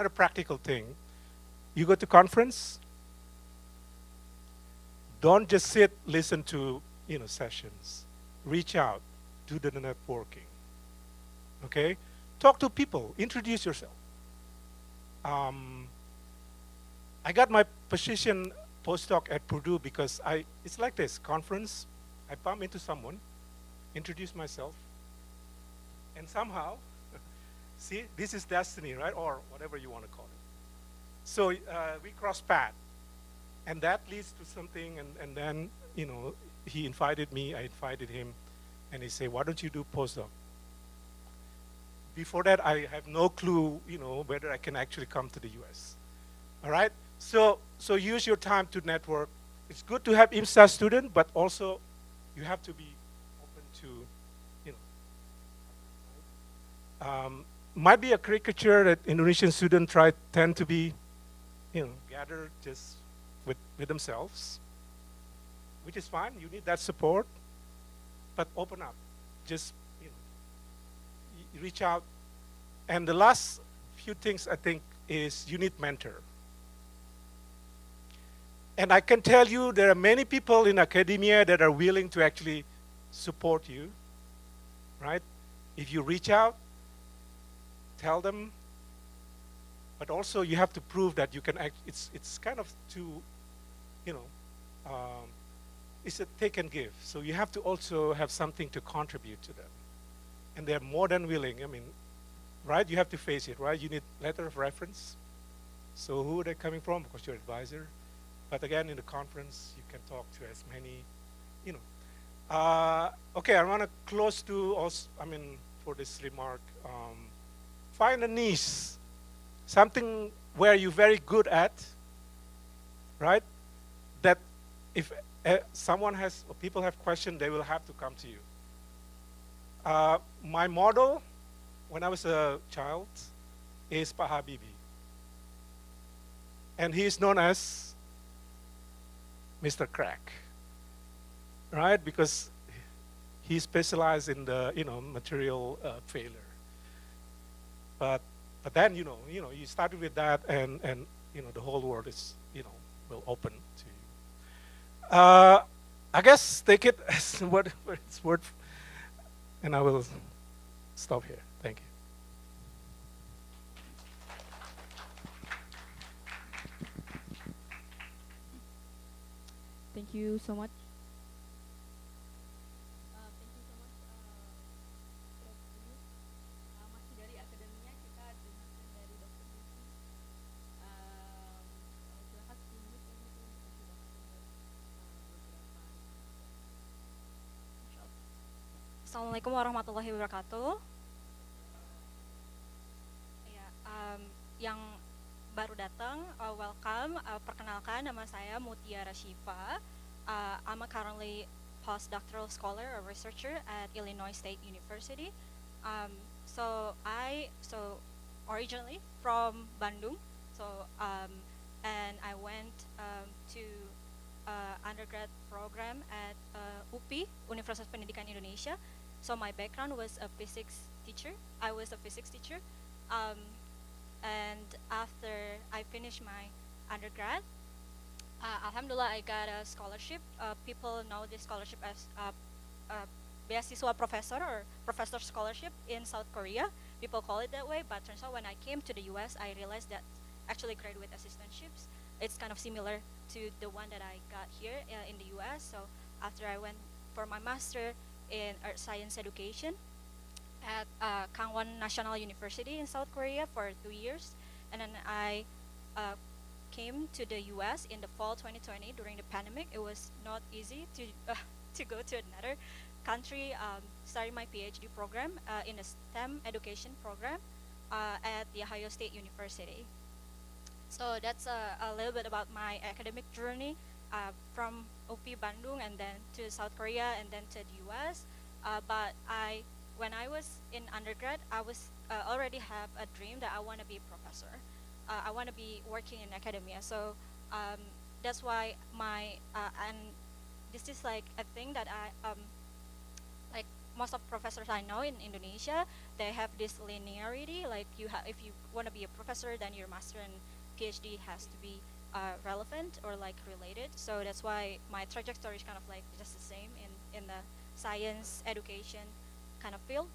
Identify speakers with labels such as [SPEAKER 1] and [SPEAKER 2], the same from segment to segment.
[SPEAKER 1] Another practical thing, you go to conference, don't just sit, listen to, sessions. Reach out, do the networking, okay? Talk to people, introduce yourself. Um, I got my position postdoc at Purdue because it's like this, conference, I bump into someone, introduce myself, and somehow, see, this is destiny, right? Or whatever you want to call it. So we cross paths. And that leads to something, and then, he invited me, I invited him, and he said, why don't you do postdoc? Before that, I have no clue, whether I can actually come to the US. All right? So use your time to network. It's good to have IMSA student, but also you have to be open to, you might be a caricature that Indonesian students tend to be, gathered just with themselves, which is fine. You need that support, but open up. Just, reach out. And the last few things I think is you need mentor. And I can tell you there are many people in academia that are willing to actually support you, right? If you reach out, tell them, but also you have to prove that you can act. It's kind of to, you know, um, it's a take and give. So you have to also have something to contribute to them. And they're more than willing. I mean, right? You have to face it, right? You need letter of reference. So who are they coming from? Of course, your advisor. But again, in the conference, you can talk to as many, you know. Okay, I want to close to also, for this remark, find a niche, something where you're very good at, right? That if someone has, or people have questions, they will have to come to you. My model, when I was a child, is Pak Habibie. And he is known as Mr. Crack, right? Because he specialized in the material failure. But then you started with that, and the whole world is will open to you. I guess take it as what it's worth, and I will stop here. Thank you.
[SPEAKER 2] Thank you so much. Thank you so much, Prof. Yus. Masih dari akademia kita dengarkan dari Dr. Lucy. Silakan 10 menit yang itu kasih Dokter beberapa. Insyaallah. Assalamualaikum warahmatullahi wabarakatuh. Ya, yang baru datang, welcome. Perkenalkan, nama saya Mutiara Shiva. I'm a currently postdoctoral scholar or researcher at Illinois State University. So originally from Bandung. And I went to undergrad program at UPI, Universitas Pendidikan Indonesia. So my background was a physics teacher. I was a physics teacher. And after I finished my undergrad, alhamdulillah, I got a scholarship. People know this scholarship as beasiswa professor or professor scholarship in South Korea. People call it that way, but turns out when I came to the US, I realized that actually graduate assistantships, it's kind of similar to the one that I got here in the US. So after I went for my master in earth science education at Kangwon National University in South Korea for 2 years, and then I came to the U.S. in the fall 2020 during the pandemic. It was not easy to go to another country. Starting my PhD program in a STEM education program at the Ohio State University. So that's a little bit about my academic journey from UPI Bandung and then to South Korea and then to the U.S. But when I was in undergrad, I was already have a dream that I want to be a professor. I want to be working in academia. So that's why and this is like a thing that like most of professors I know in Indonesia, they have this linearity. Like if you want to be a professor, then your master and PhD has to be relevant or like related. So that's why my trajectory is kind of like just the same in the science education kind of field.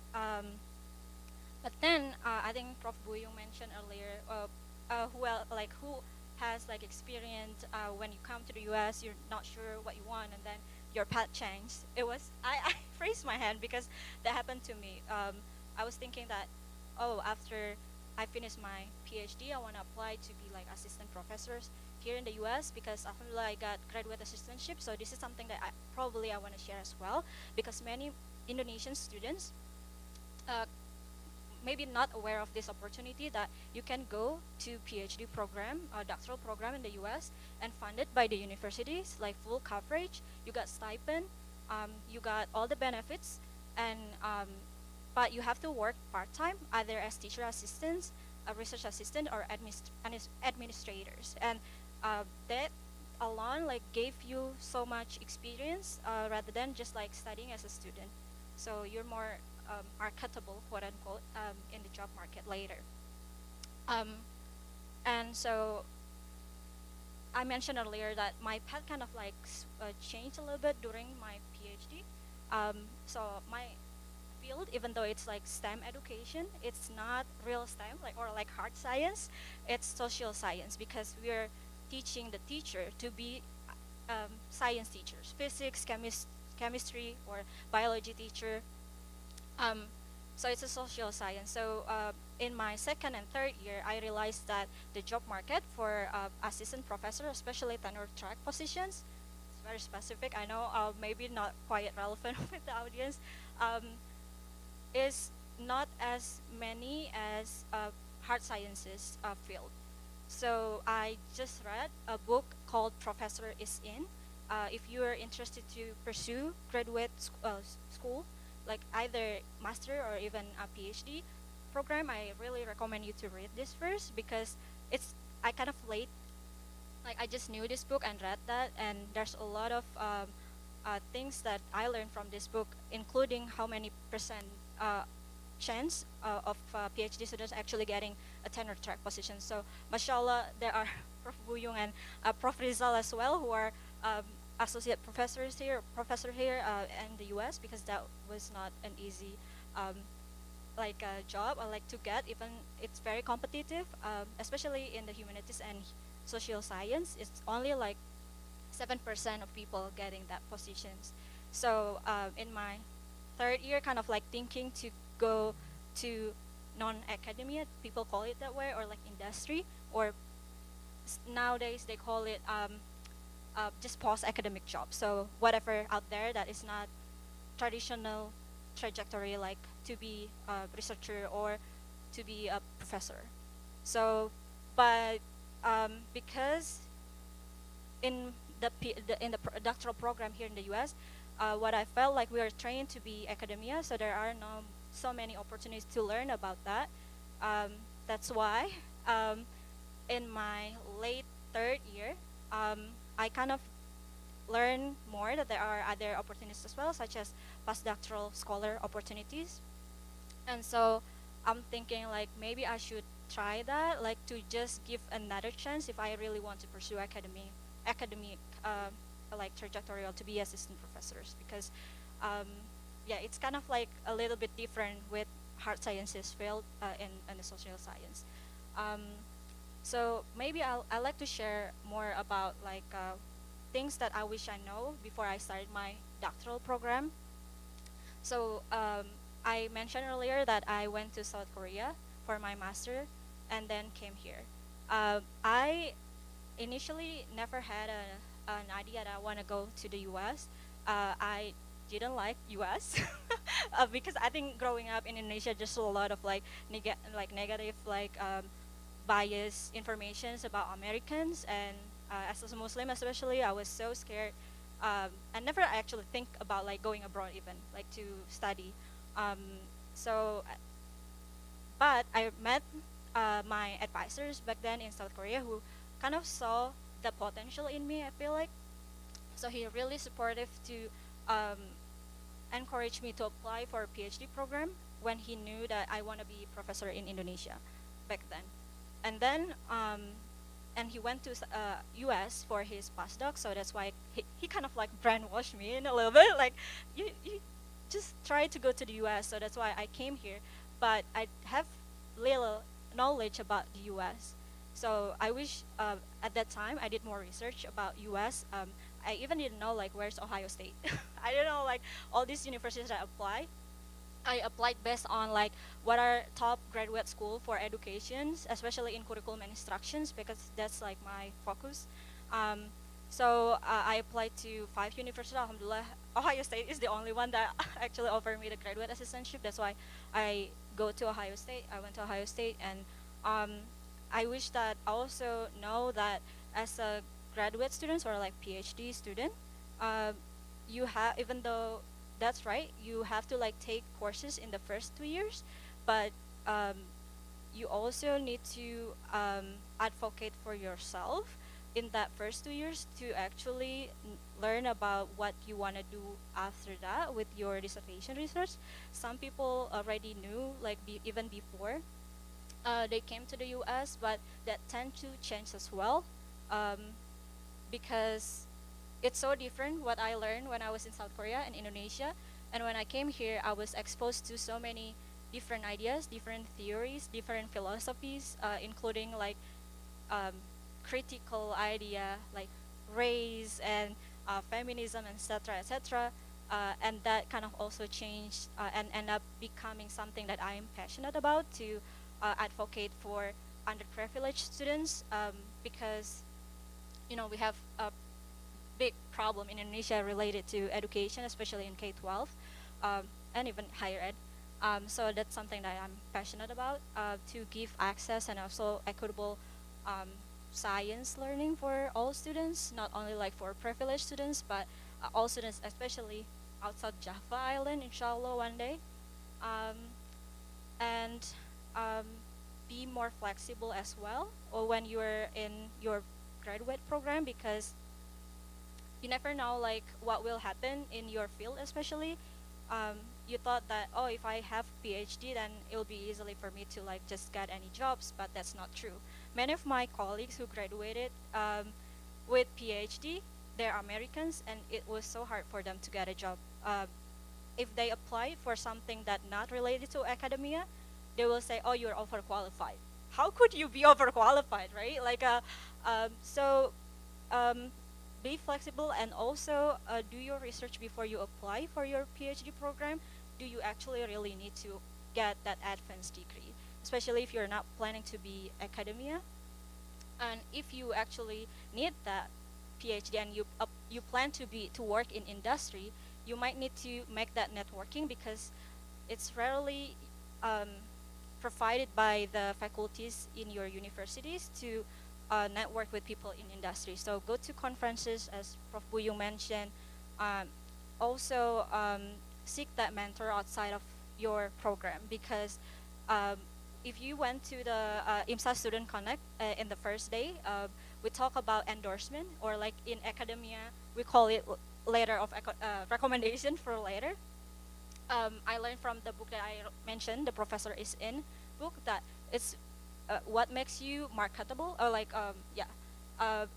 [SPEAKER 2] But then I think Prof. Buyung mentioned earlier, who has like experience when you come to the U.S. You're not sure what you want, and then your path changed. It was I raised my hand because that happened to me. I was thinking that, oh, after I finish my PhD, I want to apply to be like assistant professors here in the U.S. because alhamdulillah I got graduate assistantship. So this is something that I want to share as well because many Indonesian students uh, maybe not aware of this opportunity that you can go to PhD program, doctoral program in the US and funded by the universities, like full coverage. You got stipend, you got all the benefits, and but you have to work part-time, either as teacher assistants, a research assistant, or administrators. And that alone like gave you so much experience rather than just like studying as a student. So you're more marketable, quote unquote, in the job market later. Um, and so I mentioned earlier that my path kind of like changed a little bit during my PhD. So my field, even though it's like STEM education, it's not real STEM like or like hard science. It's social science because we're teaching the teacher to be science teachers, physics, chemistry, or biology teacher. Um, so it's a social science. So in my second and third year, I realized that the job market for assistant professor, especially tenure track positions, it's very specific. I know maybe not quite relevant with the audience, um, is not as many as hard sciences field. So I just read a book called Professor is In. If you are interested to pursue graduate school, like either master or even a PhD program, I really recommend you to read this first because it's I kind of late. Like I just knew this book and read that, and there's a lot of things that I learned from this book, including how many percent chance of PhD students actually getting a tenure track position. So, mashallah, there are Prof. Buyung and Prof. Rizal as well, who are associate professor here in the U.S. because that was not an easy like job I like to get. Even it's very competitive, especially in the humanities and social science. It's only like 7% of people getting that positions. So in my third year, kind of like thinking to go to non-academia, people call it that way, or like industry, or nowadays they call it just post-academic jobs. So whatever out there that is not traditional trajectory, like to be a researcher or to be a professor. So, but because in the doctoral program here in the U.S., what I felt like we are trained to be academia, so there are no so many opportunities to learn about that. That's why in my late third year, I kind of learn more that there are other opportunities as well, such as postdoctoral scholar opportunities. And so I'm thinking like maybe I should try that, like to just give another chance if I really want to pursue academic like trajectory or to be assistant professors because yeah, it's kind of like a little bit different with hard sciences field in the social science. Um, so maybe I like to share more about like things that I wish I know before I started my doctoral program. So I mentioned earlier that I went to South Korea for my master and then came here. I initially never had an idea that I want to go to the U.S. I didn't like U.S. Because I think growing up in Indonesia, just a lot of like negative bias informations about Americans, and as a Muslim especially, I was so scared. I never actually think about like going abroad even like to study. Um, so, but I met my advisors back then in South Korea who kind of saw the potential in me. I feel like so he really supportive to um, encouraged me to apply for a PhD program when he knew that I want to be a professor in Indonesia back then. And then, and he went to US for his postdoc, so that's why he kind of like brainwashed me in a little bit, like you just try to go to the US, so that's why I came here. But I have little knowledge about the US. So I wish at that time I did more research about US. I even didn't know like where's Ohio State. I didn't know like all these universities that apply. I applied based on like what are top graduate school for educations, especially in curriculum and instructions, because that's like my focus. Um, so I applied to 5 universities. Alhamdulillah, Ohio State is the only one that actually offered me the graduate assistantship. That's why I go to Ohio State. I went to Ohio State, and I wish that I also know that as a graduate student or like PhD student, uh, you have, even though that's right, you have to like take courses in the first 2 years, but um, you also need to advocate for yourself in that first 2 years to actually learn about what you want to do after that with your dissertation research. Some people already knew like even before they came to the US, but that tend to change as well, um, because it's so different what I learned when I was in South Korea and Indonesia. And when I came here, I was exposed to so many different ideas, different theories, different philosophies, including like um, critical idea like race and feminism, etc., etc. And that kind of also changed and end up becoming something that I am passionate about to advocate for underprivileged students, because we have a big problem in Indonesia related to education, especially in K-12 and even higher ed. So that's something that I'm passionate about, to give access and also equitable um, science learning for all students, not only like for privileged students, but all students, especially outside Java Island, inshallah, one day. Um, and um, be more flexible as well, or when you're in your graduate program, because you never know like what will happen in your field, especially you thought that, oh, if I have PhD then it will be easily for me to like just get any jobs, but that's not true. Many of my colleagues who graduated with PhD, they're Americans, and it was so hard for them to get a job. If they apply for something that not related to academia, they will say, oh, you're overqualified. How could you be overqualified, right? Like so um, be flexible, and also do your research before you apply for your PhD program. Do you actually really need to get that advanced degree, especially if you're not planning to be academia? And if you actually need that PhD and you plan to work in industry, you might need to make that networking, because it's rarely um, provided by the faculties in your universities to network with people in industry. So go to conferences, as Prof. Buyung mentioned. Um, also, seek that mentor outside of your program, because um, if you went to the IMSA Student Connect in the first day, we talk about endorsement, or like in academia, we call it letter of recommendation for later. I learned from the book that I mentioned, the Professor is in book, that it's what makes you marketable, or like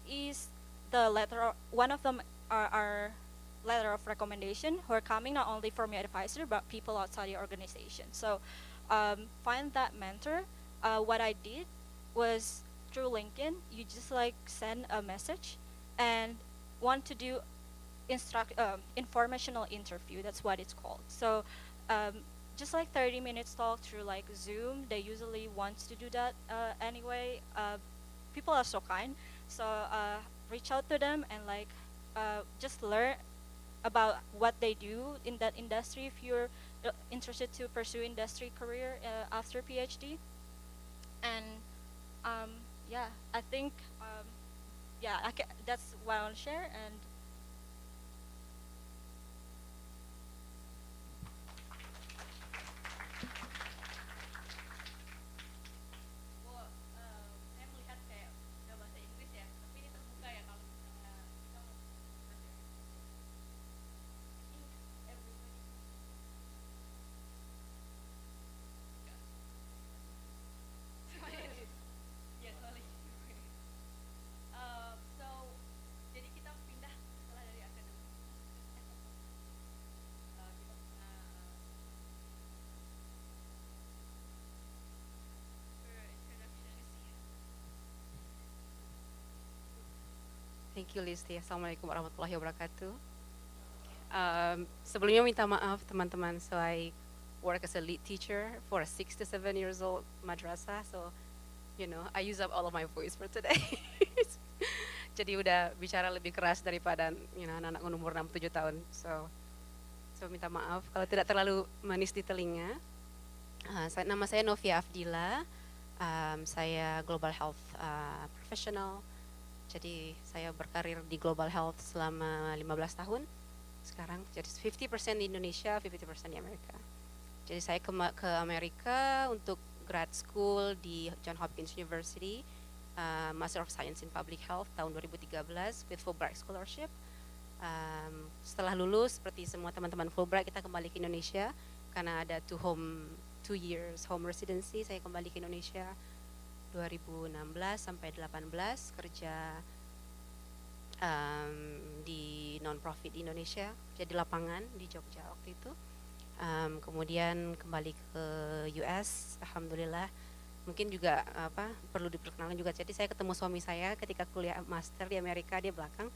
[SPEAKER 2] is the letter. One of them are letter of recommendation who are coming not only from your advisor but people outside your organization. So find that mentor. What I did was through LinkedIn. You just like send a message and want to do informational interview. That's what it's called. So just like 30 minutes talk through like Zoom. They usually want to do that anyway. People are so kind. So reach out to them and like just learn about what they do in that industry if you're interested to pursue industry career after PhD. And um, yeah, I think yeah, that's what I want to share. And oh, saya melihat kayak udah bahasa Inggris ya, tapi ini terbuka ya kalau misalnya kita mau bahasa Inggris.
[SPEAKER 3] Thank you, Listi. Assalamualaikum warahmatullahi wabarakatuh. Sebelumnya minta maaf teman-teman. So I work as a lead teacher for a 6 to 7 years old madrasah. So I use up all of my voice for today. Jadi udah bicara lebih keras daripada anak-anak umur 6-7 tahun. So minta maaf kalau tidak terlalu manis di telinga. Nama saya Novia Afdila. Saya Global Health Professional. Jadi saya berkarir di Global Health selama 15 tahun sekarang. Jadi 50% di Indonesia, 50% di Amerika. Jadi saya ke Amerika untuk grad school di Johns Hopkins University, Master of Science in Public Health tahun 2013 with Fulbright Scholarship. Setelah lulus, seperti semua teman-teman Fulbright, kita kembali ke Indonesia karena ada 2 years home residency. Saya kembali ke Indonesia 2016 sampai 18 kerja di non-profit di Indonesia, jadi lapangan di Jogja waktu itu. Kemudian kembali ke US, alhamdulillah. Mungkin juga perlu diperkenalkan juga. Jadi saya ketemu suami saya ketika kuliah master di Amerika, dia belakang.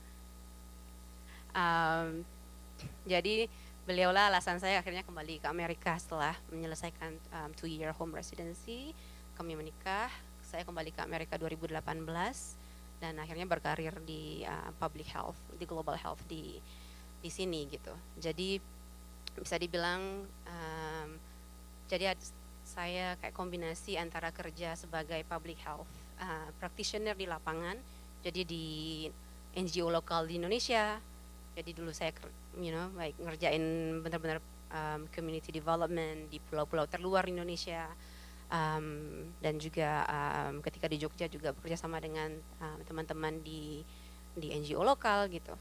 [SPEAKER 3] Jadi beliaulah alasan saya akhirnya kembali ke Amerika setelah menyelesaikan 2-year home residency. Kami menikah. Saya kembali ke Amerika 2018 dan akhirnya berkarir di public health, di global health di sini gitu. Jadi bisa dibilang jadi saya kayak kombinasi antara kerja sebagai public health practitioner di lapangan, jadi di NGO lokal di Indonesia. Jadi dulu saya ngerjain benar-benar community development di pulau-pulau terluar Indonesia. Dan juga ketika di Jogja juga bekerja sama dengan teman-teman di NGO lokal gitu,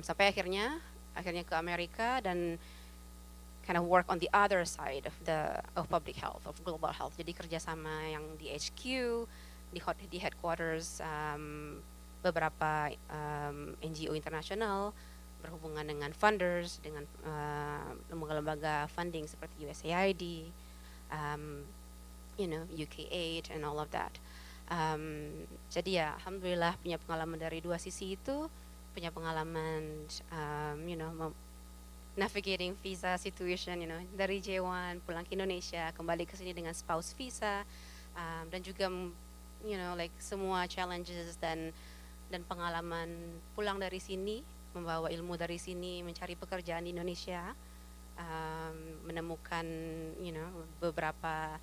[SPEAKER 3] sampai akhirnya ke Amerika dan kind of work on the other side of public health, of global health. Jadi kerjasama yang di HQ, di headquarters beberapa NGO internasional berhubungan dengan funders, dengan lembaga-lembaga funding seperti USAID, UK8 and all of that. Jadi ya alhamdulillah punya pengalaman dari dua sisi itu, punya pengalaman navigating visa situation, dari J1 pulang ke Indonesia, kembali ke sini dengan spouse visa, dan juga semua challenges dan pengalaman pulang dari sini, membawa ilmu dari sini, mencari pekerjaan di Indonesia. Menemukan beberapa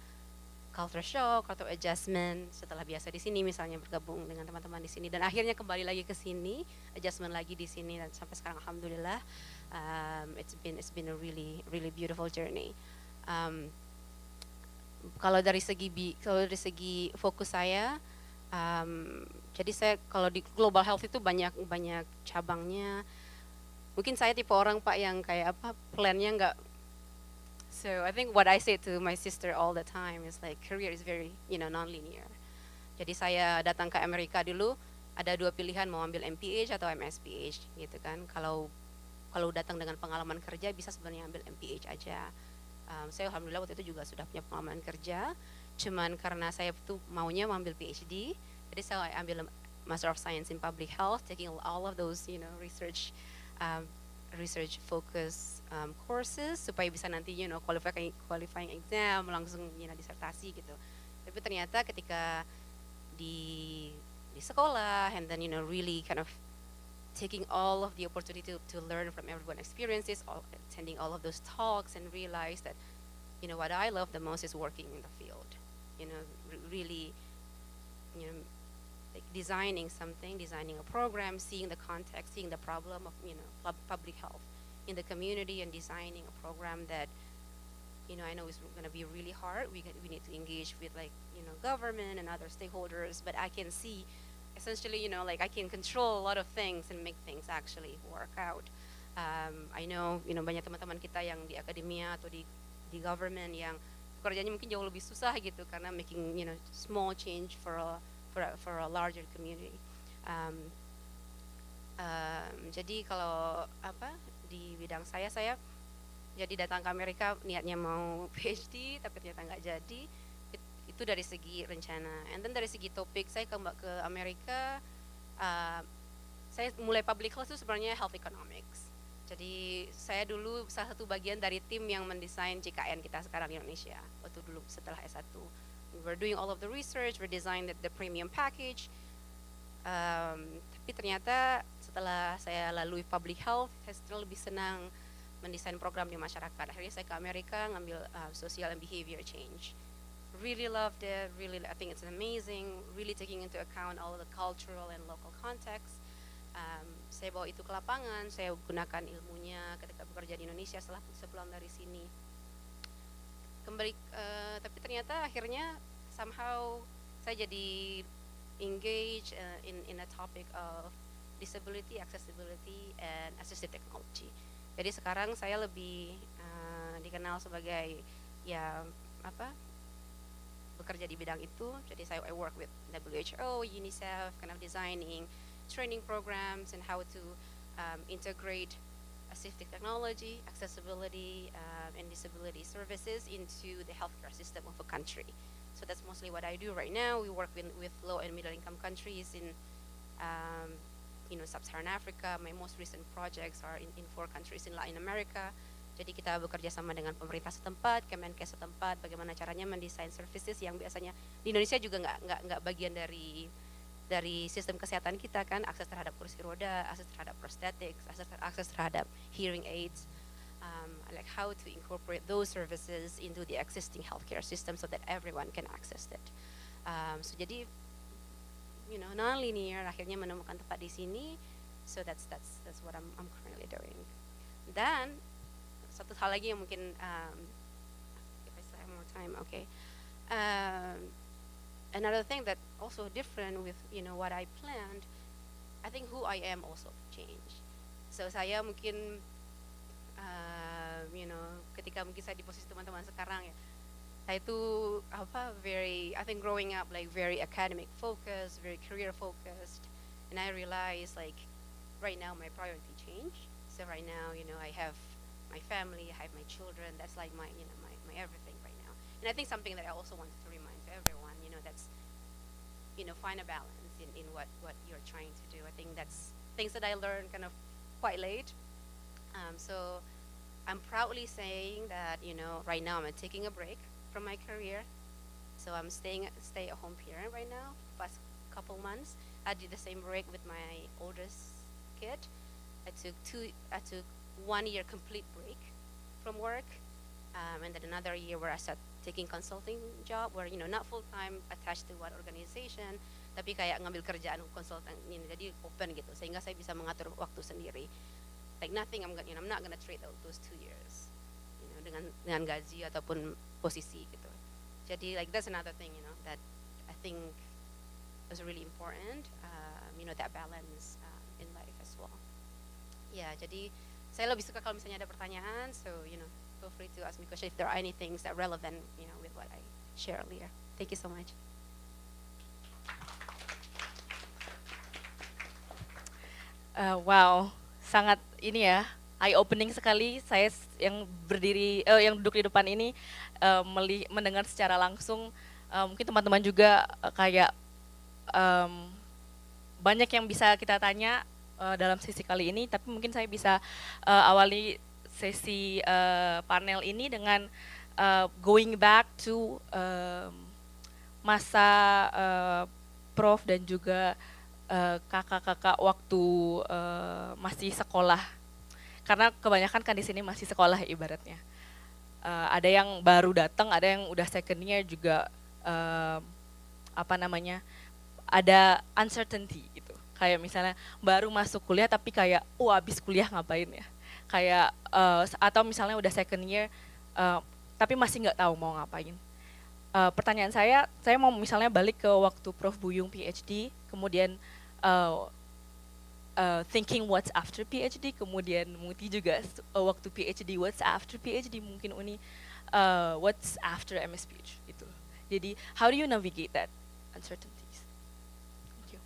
[SPEAKER 3] culture shock atau adjustment setelah biasa di sini, misalnya bergabung dengan teman-teman di sini dan akhirnya kembali lagi ke sini, adjustment lagi di sini, dan sampai sekarang alhamdulillah it's been a really beautiful journey. Kalau dari segi fokus saya, jadi saya kalau di global health itu banyak cabangnya. Mungkin saya tipe orang Pak yang kayak plannya nggak. So I think what I say to my sister all the time is like career is very non-linear. Jadi saya datang ke Amerika dulu ada 2 pilihan, mau ambil MPH atau MSPH gitu kan. Kalau datang dengan pengalaman kerja bisa sebenarnya ambil MPH aja. Saya alhamdulillah waktu itu juga sudah punya pengalaman kerja. Cuman karena saya tuh maunya mengambil PhD, jadi saya ambil Master of Science in Public Health, taking all of those research focus courses supaya bisa nanti qualifying exam langsung disertasi gitu. Tapi ternyata ketika di sekolah and then really kind of taking all of the opportunity to learn from everyone's experiences, attending all of those talks, and realize that what I love the most is working in the field. Really like designing a program, seeing the context, seeing the problem of public health in the community, and designing a program that I know is going to be really hard. We need to engage with government and other stakeholders, but I can see essentially I can control a lot of things and make things actually work out. I know banyak teman-teman kita yang di akademia atau di government yang pekerjaannya mungkin jauh lebih susah gitu karena making small change for a larger community. Jadi kalau di bidang saya jadi datang ke Amerika niatnya mau PhD tapi ternyata nggak jadi. Itu dari segi rencana. And then dari segi topik saya ke Amerika Saya mulai public health itu sebenarnya health economics. Jadi saya dulu salah satu bagian dari tim yang mendesain JKN kita sekarang di Indonesia. Waktu dulu setelah S1. We were doing all of the research, we designed the premium package. Tapi ternyata setelah saya lalui public health, saya setelah lebih senang mendesain program di masyarakat. Akhirnya saya ke Amerika ngambil social and behavior change. Really loved it, really I think it's amazing, really taking into account all the cultural and local context. Saya bawa itu ke lapangan, saya gunakan ilmunya ketika bekerja di Indonesia setelah sepulang dari sini. Kembali, tapi ternyata akhirnya somehow saya jadi engage in a topic of disability, accessibility, and assistive technology. Jadi sekarang saya lebih dikenal sebagai ya bekerja di bidang itu. Jadi I work with WHO, UNICEF, kind of designing training programs and how to integrate assistive technology, accessibility, and disability services into the healthcare system of a country. So that's mostly what I do right now. We work with low and middle income countries in sub-Saharan Africa. My most recent projects are in 4 countries in Latin America. Jadi kita bekerja sama dengan pemerintah setempat, Kemenkes setempat, bagaimana caranya mendesain services yang biasanya di Indonesia juga nggak bagian dari sistem kesehatan kita kan, akses terhadap kursi roda, akses terhadap prosthetics, akses terhadap hearing aids, like how to incorporate those services into the existing healthcare system so that everyone can access it. So jadi non-linear akhirnya menemukan tempat di sini. So that's what I'm currently doing. Dan satu hal lagi yang mungkin if I still have more time, okay. Another thing that also different with what I planned, I think who I am also changed. So saya mungkin ketika mungkin saya di posisi teman-teman sekarang ya, saya itu I think growing up like very academic focused, very career focused, and I realized like right now my priority changed. So right now I have my family, I have my children. That's like my everything right now. And I think something that I also wanted to remind to everyone, that's find a balance in what you're trying to do. I think that's things that I learned kind of quite late. So I'm proudly saying that right now I'm taking a break from my career. So I'm stay-at-home parent right now. Past couple months, I did the same break with my oldest kid. I took 1 year complete break from work, and then another year where I started taking consulting job where not full time attached to one organization, tapi kayak ngambil kerjaan konsultan ini, jadi open gitu sehingga saya bisa mengatur waktu sendiri. Like nothing I'm not gonna trade out those 2 years dengan gaji ataupun posisi gitu. Jadi like that's another thing that I think is really important, that balance in life as well. Ya, jadi saya lebih suka kalau misalnya ada pertanyaan, so feel free to ask me questions if there are any things that relevant with what I share earlier. Thank you so much.
[SPEAKER 4] Wow, sangat ini ya, eye opening sekali. Saya yang berdiri yang duduk di depan ini mendengar secara langsung, mungkin teman-teman juga kayak banyak yang bisa kita tanya dalam sesi kali ini, tapi mungkin saya bisa awali sesi panel ini dengan going back to masa Prof dan juga kakak-kakak waktu masih sekolah, karena kebanyakan kan di sini masih sekolah ibaratnya. Ada yang baru datang, ada yang udah second year juga, ada uncertainty gitu. Kayak misalnya baru masuk kuliah tapi kayak abis kuliah ngapain ya, kayak atau misalnya udah second year tapi masih nggak tahu mau ngapain. Pertanyaan saya mau misalnya balik ke waktu Prof Buyung PhD, kemudian thinking what's after PhD, kemudian Muti juga waktu PhD what's after PhD, mungkin Uni what's after MSPH gitu. Jadi how do you navigate that uncertainties? Thank you.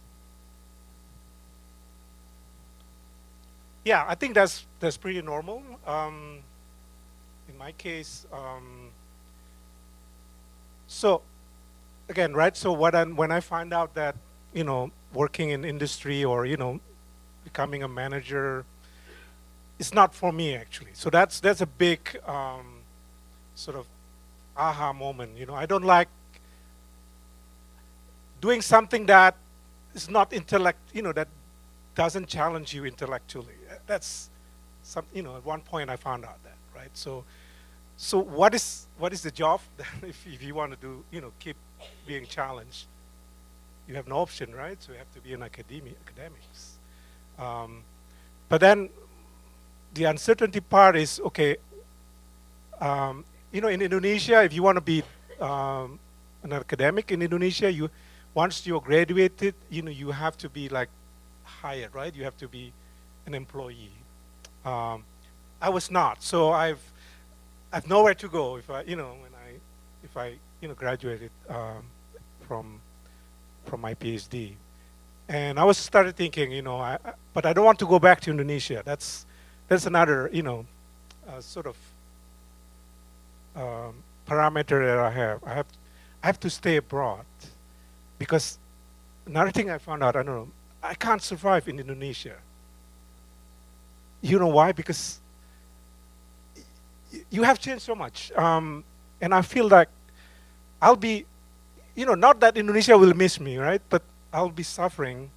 [SPEAKER 1] Yeah, I think that's pretty normal. In my case, so again, right? So when I find out that working in industry or becoming a manager, it's not for me actually. So that's a big sort of aha moment. You know, I don't like doing something that is not intellect. You know, that doesn't challenge you intellectually. That's some. You know, at one point I found out that, right? So what is the job if you want to do, you know, keep being challenged? You have no option, right? So you have to be an academics. But then the uncertainty part is, okay, you know, in Indonesia, if you want to be an academic in Indonesia, once you're graduated, you know, you have to be like hired, right? You have to be an employee. I was not, so I've nowhere to go if I, you know, if I, you know, graduated from my PhD, and I was started thinking, you know, but I don't want to go back to Indonesia. That's another, you know, sort of parameter that I have. I have to stay abroad because another thing I found out, I don't know, I can't survive in Indonesia. You know why? Because you have changed so much, and I feel like I'll be, you know, not that Indonesia will miss me, right? But I'll be suffering,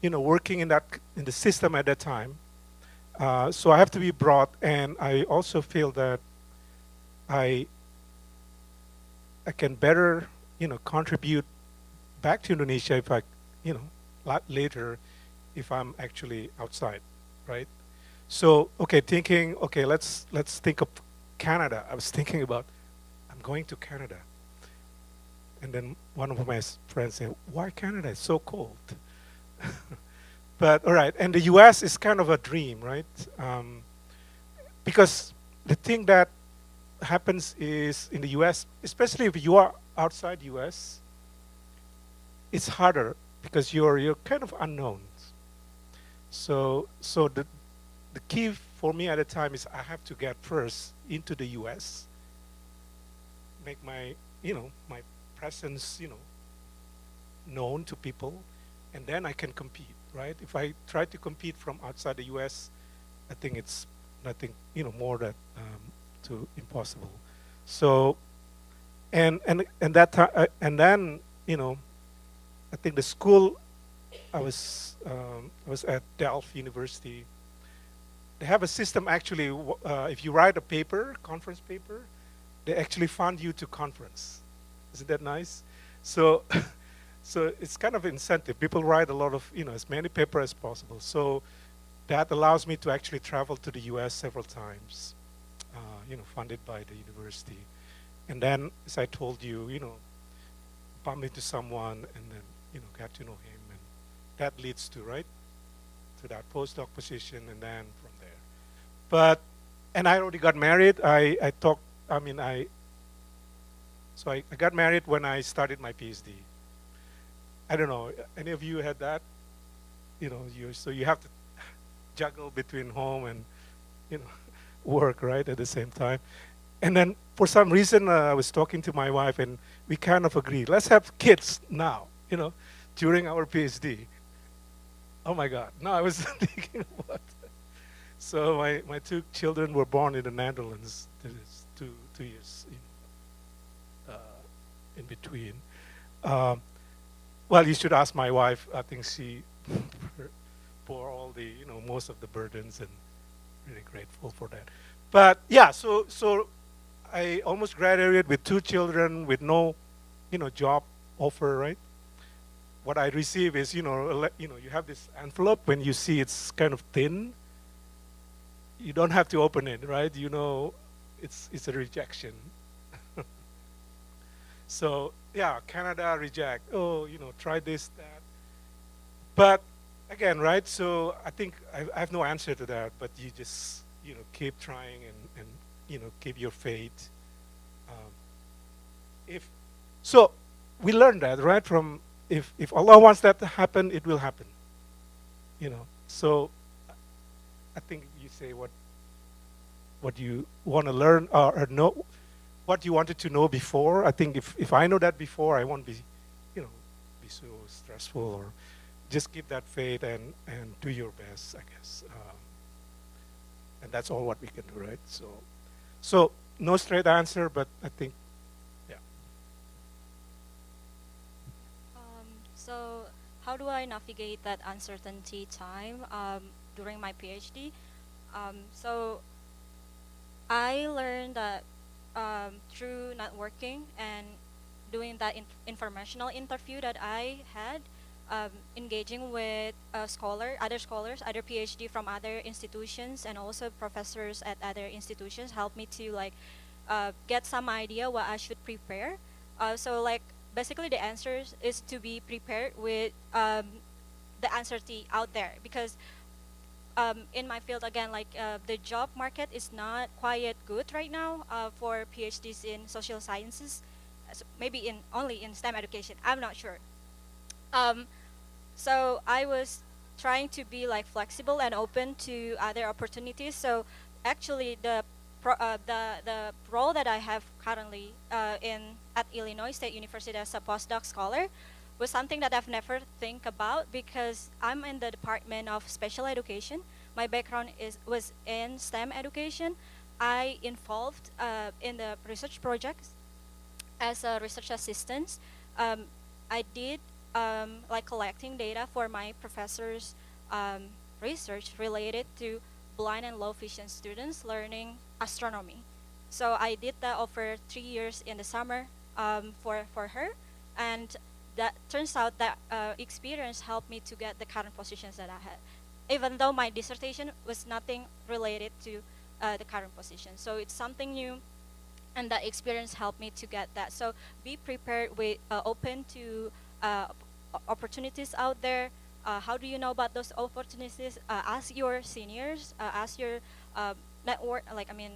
[SPEAKER 1] you know, working in the system at that time. So I have to be abroad, and I also feel that I can better, you know, contribute back to Indonesia if I, you know, later, if I'm actually outside, right? So okay, thinking, okay, let's think of Canada. I was thinking about, I'm going to Canada. And then one of my friends said, why Canada? It's so cold. But all right, and the US is kind of a dream, right? Because the thing that happens is in the US, especially if you are outside US, it's harder because you're kind of unknown. So the key for me at the time is I have to get first into the US, make my, you know, my presence, you know, known to people, and then I can compete, right? If I try to compete from outside the US, I think it's nothing, you know, more than too impossible. So, and that time, and then, you know, I think the school I was at Delft University. They have a system actually. If you write a paper, conference paper, they actually fund you to conference. Isn't that nice? So, so it's kind of incentive. People write a lot of, you know, as many papers as possible. So that allows me to actually travel to the US several times, you know, funded by the university. And then, as I told you, you know, bump into someone and then, you know, get to know him. And that leads to, right, to that postdoc position and then from there. But, and I already got married. I got married when I started my PhD. I don't know, any of you had that? You know, so you have to juggle between home and, you know, work, right, at the same time. And then for some reason, I was talking to my wife and we kind of agreed, let's have kids now, you know, during our PhD. Oh my God, no, I was thinking about that. So my two children were born in the Netherlands. There is two years in between. Well, you should ask my wife. I think she bore all the, you know, most of the burdens, and really grateful for that. But yeah, so I almost graduated with two children with no, you know, job offer, right? What I receive is, you know, you have this envelope. When you see it's kind of thin, you don't have to open it, right? You know, it's a rejection. So yeah, Canada reject. Oh, you know, try this, that. But again, right? So I think I have no answer to that. But you just, you know, keep trying and you know, keep your faith. If so, we learned that, right? From if Allah wants that to happen, it will happen. You know. So I think you say what you want to learn or know, what you wanted to know before. I think if I know that before, I won't be, you know, be so stressful or just keep that faith and do your best, I guess. And that's all what we can do, right? So no straight answer, but I think, yeah.
[SPEAKER 2] So how do I navigate that uncertainty time during my PhD? So I learned that through networking and doing that informational interview that I had, engaging with other scholars, other PhD from other institutions, and also professors at other institutions helped me to like get some idea what I should prepare. So like basically the answers is to be prepared with the uncertainty out there, because in my field again, like the job market is not quite good right now for PhDs in social sciences. Maybe in only in STEM education. I'm not sure. Um, so I was trying to be like flexible and open to other opportunities. So actually, the role that I have currently in at Illinois State University as a postdoc scholar was something that I've never think about, because I'm in the Department of Special Education. My background was in STEM education. I involved in the research projects as a research assistant. um, I did like collecting data for my professor's research related to blind and low vision students learning astronomy. So I did that over 3 years in the summer for her, and that turns out that experience helped me to get the current positions that I had, even though my dissertation was nothing related to the current position. So it's something new, and that experience helped me to get that. So be prepared with open to opportunities out there. How do you know about those opportunities? Ask your seniors, ask your network. Like I mean,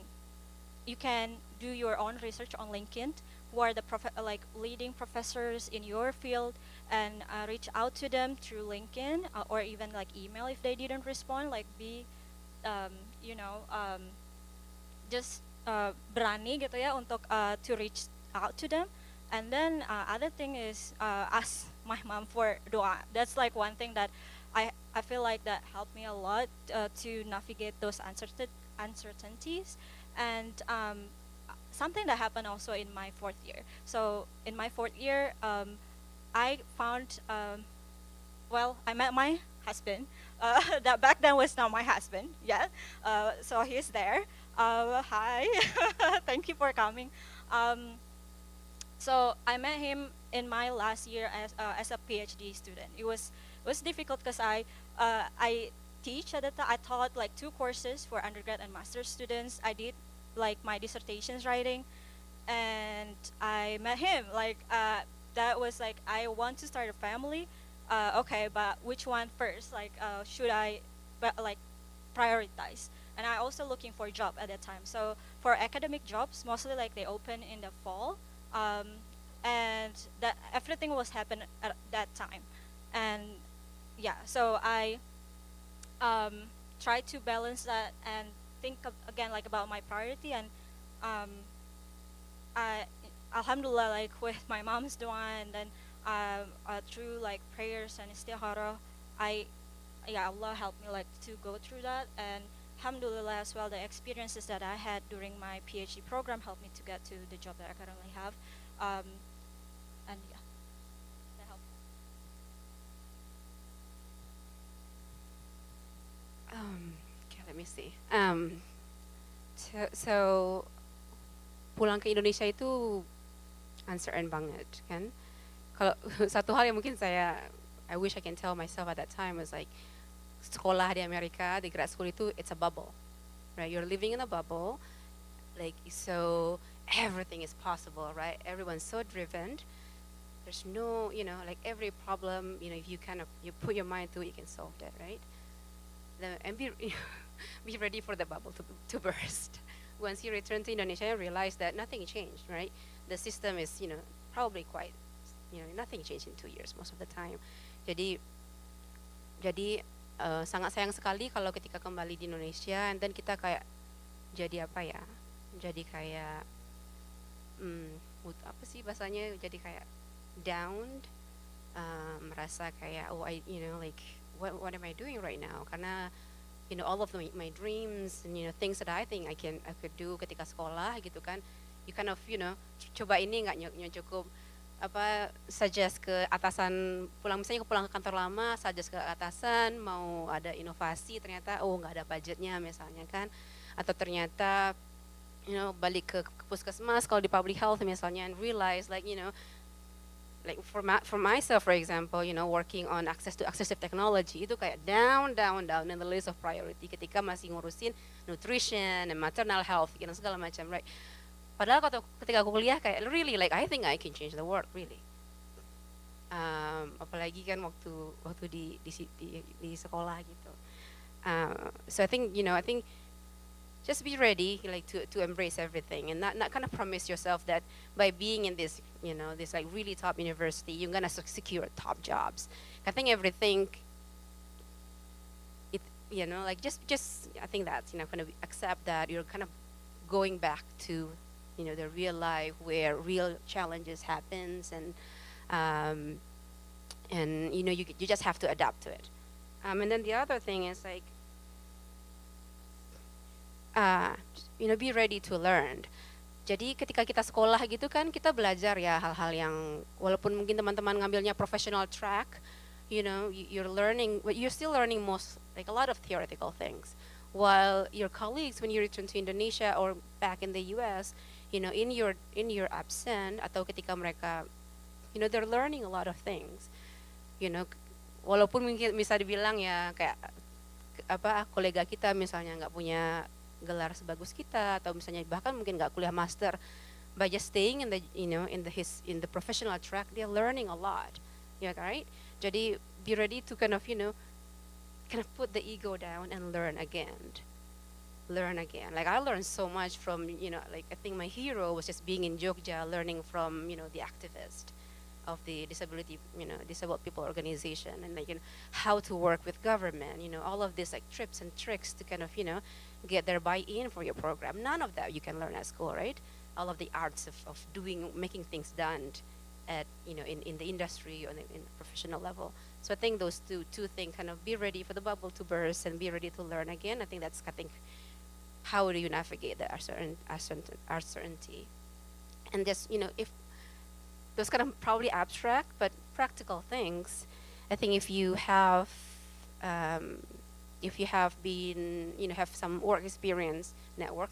[SPEAKER 2] you can do your own research on LinkedIn, who are the like leading professors in your field, and reach out to them through LinkedIn or even like email if they didn't respond. Like be, um, you know, just berani gitu ya untuk to reach out to them. And then other thing is ask my mom for doa. That's like one thing that I feel like that helped me a lot to navigate those uncertainties. And something that happened also in my fourth year. So in my fourth year, I found well, I met my husband. That back then was not my husband yet. So he's there. Hi, thank you for coming. Um, so I met him in my last year as a PhD student. It was difficult because I teach at the time. I taught like 2 courses for undergrad and master's students. I did like my dissertations writing, and I met him. Like that was like I want to start a family. Okay, but which one first? Like should I like prioritize? And I also looking for a job at that time. So for academic jobs, mostly like they open in the fall, um, and that everything was happen at that time. And yeah, so I um, try to balance that and think again like about my priority. And um, I alhamdulillah, like with my mom's dua, and then through like prayers and istikharah, I yeah, Allah helped me like to go through that. And alhamdulillah as well, the experiences that I had during my PhD program helped me to get to the job that I currently have. um, and yeah, that helped.
[SPEAKER 3] Okay, let me see. So pulang ke Indonesia itu uncertain banget kan. Kalau satu hal yang mungkin I wish I can tell myself at that time was like, sekolah di Amerika, di grad school itu it's a bubble, right? You're living in a bubble, like so everything is possible, right? Everyone's so driven. There's no, like every problem, if you you put your mind to it, you can solve that, right? And be be ready for the bubble to burst. Once you return to Indonesia, you realize that nothing changed, right? The system is, probably quite, nothing changed in 2 years most of the time. Jadi sangat sayang sekali kalau ketika kembali di Indonesia, and then kita kayak jadi apa ya? Jadi kayak apa sih bahasanya? Jadi kayak down, merasa kayak oh like what am I doing right now, karena all of my dreams and things that I think I could do ketika sekolah gitu kan, you kind of coba ini nggak cukup suggest ke atasan, pulang ke kantor lama, suggest ke atasan mau ada inovasi, ternyata oh nggak ada budgetnya misalnya kan, atau ternyata balik ke puskesmas kalau di public health misalnya, and realize like like for myself for example, working on access to accessible technology itu kayak down in the list of priority ketika masih ngurusin nutrition and maternal health segala macam, right? Padahal ketika aku kuliah kayak really like I think I can change the world really. Apalagi kan waktu di sekolah gitu. So I think just be ready like to embrace everything, and not kind of promise yourself that by being in this this like really top university you're gonna secure top jobs. I think everything it like just I think that's kind of accept that you're kind of going back to the real life where real challenges happens, and you just have to adapt to it. And then the other thing is like be ready to learn. Jadi ketika kita sekolah gitu kan kita belajar ya hal-hal yang walaupun mungkin teman-teman ngambilnya professional track, you're learning, but you're still learning most like a lot of theoretical things. While your colleagues when you return to Indonesia or back in the US, in your absent atau ketika mereka they're learning a lot of things. Walaupun mungkin bisa dibilang ya kayak kolega kita misalnya nggak punya gelar sebagus kita atau misalnya bahkan mungkin nggak kuliah master, by just staying in the in the professional track they're learning a lot, right? Jadi be ready to kind of put the ego down and learn again. Like I learned so much from like I think my hero was just being in Jogja learning from the activist of the disabled people organization, and like how to work with government, all of these like tips and tricks to kind of get their buy-in for your program. None of that you can learn at school, right? All of the arts of making things done at in the industry or in professional level. So I think those two things, kind of be ready for the bubble to burst and be ready to learn again. I think how do you navigate the uncertainty, and just if those kind of probably abstract but practical things. I think if you have been have some work experience, network,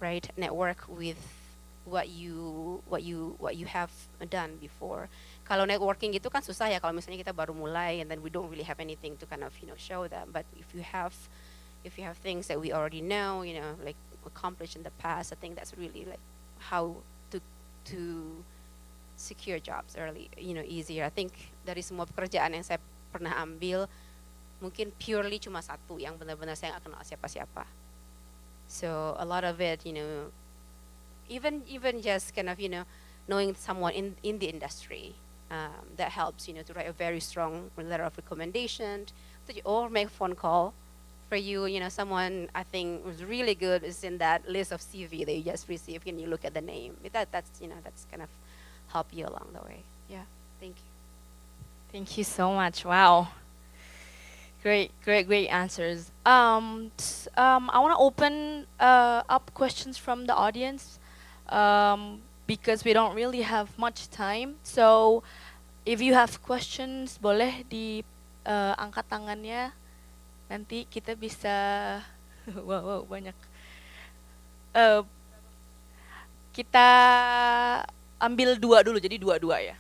[SPEAKER 3] right? Network with what you have done before. Kalau networking itu kan susah ya kalau misalnya kita baru mulai and then we don't really have anything to kind of show them. But if you have things that we already know, like accomplished in the past, I think that's really like how to secure jobs early, easier. I think dari semua pekerjaan yang saya pernah ambil, mungkin purely cuma satu yang benar-benar saya nggak kenal siapa-siapa. So a lot of it, even just kind of knowing someone in the industry, that helps to write a very strong letter of recommendation, or make a phone call for you. Someone I think was really good is in that list of CV that you just received, and you look at the name. That's kind of help you along the way. Yeah, thank you.
[SPEAKER 4] Thank you so much. Wow. Great answers. I want to open up questions from the audience, because we don't really have much time. So if you have questions, boleh di angkat tangannya. Nanti kita bisa wow banyak. Kita ambil dua dulu, jadi dua ya.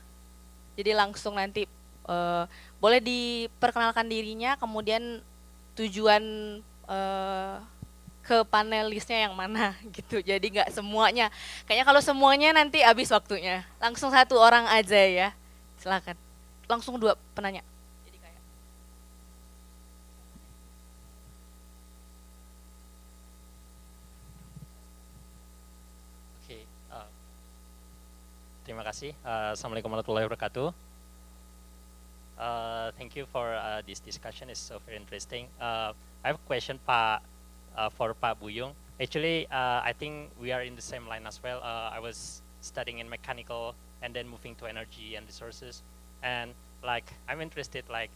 [SPEAKER 4] Jadi langsung nanti boleh diperkenalkan dirinya, kemudian tujuan ke panelisnya yang mana gitu. Jadi nggak semuanya. Kayaknya kalau semuanya nanti habis waktunya. Langsung satu orang aja ya. Silakan. Langsung dua penanya. Jadi kayak
[SPEAKER 5] Oke, terima kasih. Assalamualaikum warahmatullahi wabarakatuh. Thank you for this discussion. It's so very interesting. I have a question, for Pak Buyung. Actually, I think we are in the same line as well. I was studying in mechanical and then moving to energy and resources. And like I'm interested, like